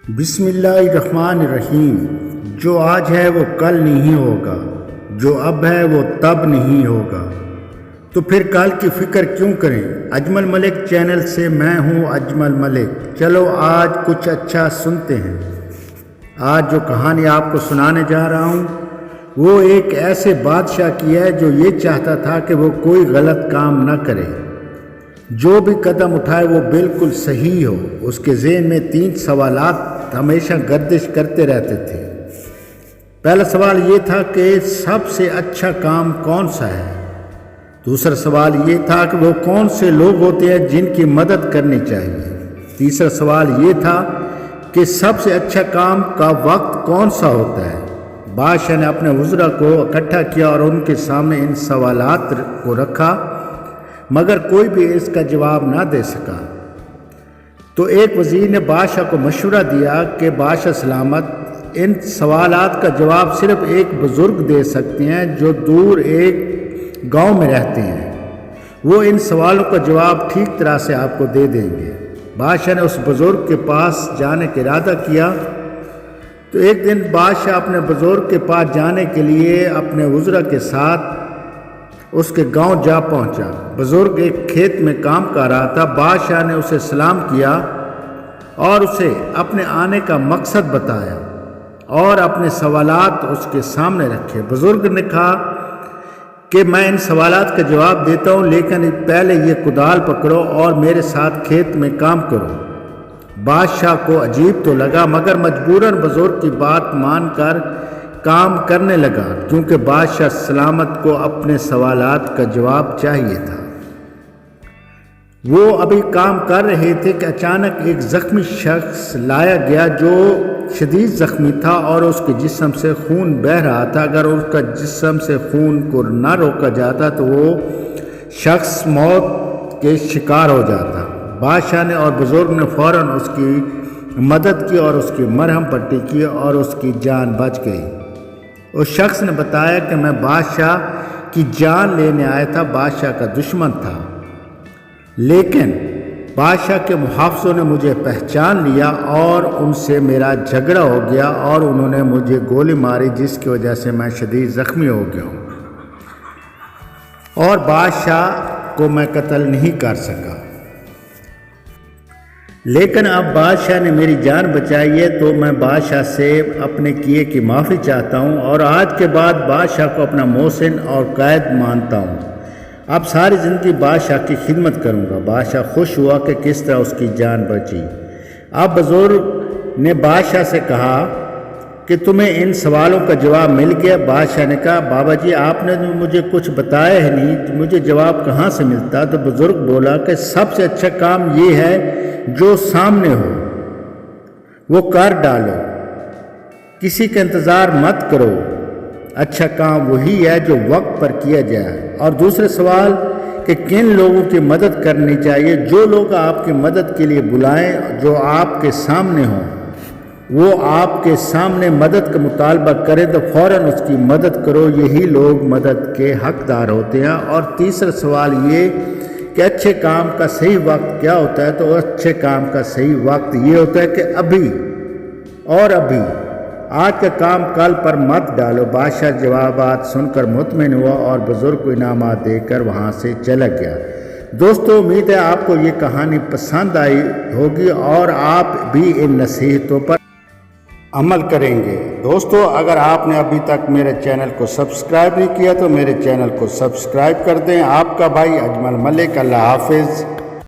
بسم اللہ الرحمن الرحیم۔ جو آج ہے وہ کل نہیں ہوگا، جو اب ہے وہ تب نہیں ہوگا، تو پھر کل کی فکر کیوں کریں۔ اجمل ملک چینل سے میں ہوں اجمل ملک۔ چلو آج کچھ اچھا سنتے ہیں۔ آج جو کہانی آپ کو سنانے جا رہا ہوں وہ ایک ایسے بادشاہ کی ہے جو یہ چاہتا تھا کہ وہ کوئی غلط کام نہ کرے، جو بھی قدم اٹھائے وہ بالکل صحیح ہو۔ اس کے ذہن میں 3 سوالات ہمیشہ گردش کرتے رہتے تھے۔ پہلا سوال یہ تھا کہ سب سے اچھا کام کون سا ہے۔ دوسرا سوال یہ تھا کہ وہ کون سے لوگ ہوتے ہیں جن کی مدد کرنی چاہیے۔ تیسرا سوال یہ تھا کہ سب سے اچھا کام کا وقت کون سا ہوتا ہے۔ بادشاہ نے اپنے وزراء کو اکٹھا کیا اور ان کے سامنے ان سوالات کو رکھا، مگر کوئی بھی اس کا جواب نہ دے سکا۔ تو ایک وزیر نے بادشاہ کو مشورہ دیا کہ بادشاہ سلامت، ان سوالات کا جواب صرف ایک بزرگ دے سکتے ہیں جو دور ایک گاؤں میں رہتے ہیں۔ وہ ان سوالوں کا جواب ٹھیک طرح سے آپ کو دے دیں گے۔ بادشاہ نے اس بزرگ کے پاس جانے کا ارادہ کیا۔ تو ایک دن بادشاہ اپنے بزرگ کے پاس جانے کے لیے اپنے وزراء کے ساتھ اس کے گاؤں جا پہنچا۔ بزرگ ایک کھیت میں کام کر رہا تھا۔ بادشاہ نے اسے سلام کیا اور اسے اپنے آنے کا مقصد بتایا اور اپنے سوالات اس کے سامنے رکھے۔ بزرگ نے کہا کہ میں ان سوالات کا جواب دیتا ہوں، لیکن پہلے یہ کدال پکڑو اور میرے ساتھ کھیت میں کام کرو۔ بادشاہ کو عجیب تو لگا، مگر مجبوراً بزرگ کی بات مان کر کام کرنے لگا، کیونکہ بادشاہ سلامت کو اپنے سوالات کا جواب چاہیے تھا۔ وہ ابھی کام کر رہے تھے کہ اچانک ایک زخمی شخص لایا گیا جو شدید زخمی تھا اور اس کے جسم سے خون بہہ رہا تھا۔ اگر اس کا جسم سے خون کو نہ روکا جاتا تو وہ شخص موت کے شکار ہو جاتا۔ بادشاہ نے اور بزرگ نے فوراً اس کی مدد کی اور اس کی مرہم پٹی کی اور اس کی جان بچ گئی۔ اس شخص نے بتایا کہ میں بادشاہ کی جان لینے آیا تھا، بادشاہ کا دشمن تھا، لیکن بادشاہ کے محافظوں نے مجھے پہچان لیا اور ان سے میرا جھگڑا ہو گیا اور انہوں نے مجھے گولی ماری، جس کی وجہ سے میں شدید زخمی ہو گیا ہوں اور بادشاہ کو میں قتل نہیں کر سکا۔ لیکن اب بادشاہ نے میری جان بچائی ہے تو میں بادشاہ سے اپنے کیے کی معافی چاہتا ہوں اور آج کے بعد بادشاہ کو اپنا محسن اور قائد مانتا ہوں۔ اب ساری زندگی بادشاہ کی خدمت کروں گا۔ بادشاہ خوش ہوا کہ کس طرح اس کی جان بچی۔ اب بزرگ نے بادشاہ سے کہا کہ تمہیں ان سوالوں کا جواب مل گیا۔ بادشاہ نے کہا بابا جی آپ نے مجھے کچھ بتایا ہی نہیں، مجھے جواب کہاں سے ملتا؟ تو بزرگ بولا کہ سب سے اچھا کام یہ ہے جو سامنے ہو وہ کر ڈالو، کسی کا انتظار مت کرو۔ اچھا کام وہی ہے جو وقت پر کیا جائے۔ اور دوسرے سوال کہ کن لوگوں کی مدد کرنی چاہیے؟ جو لوگ آپ کی مدد کے لیے بلائیں، جو آپ کے سامنے ہوں، وہ آپ کے سامنے مدد کا مطالبہ کریں تو فوراً اس کی مدد کرو، یہی لوگ مدد کے حقدار ہوتے ہیں۔ اور تیسرا سوال یہ کہ اچھے کام کا صحیح وقت کیا ہوتا ہے؟ تو اچھے کام کا صحیح وقت یہ ہوتا ہے کہ ابھی اور ابھی، آج کا کام کل پر مت ڈالو۔ بادشاہ جوابات سن کر مطمئن ہوا اور بزرگ کو انعامات دے کر وہاں سے چلا گیا۔ دوستو، امید ہے آپ کو یہ کہانی پسند آئی ہوگی اور آپ بھی ان نصیحتوں پر عمل کریں گے۔ دوستو، اگر آپ نے ابھی تک میرے چینل کو سبسکرائب نہیں کیا تو میرے چینل کو سبسکرائب کر دیں۔ آپ کا بھائی اجمل ملک۔ اللہ حافظ۔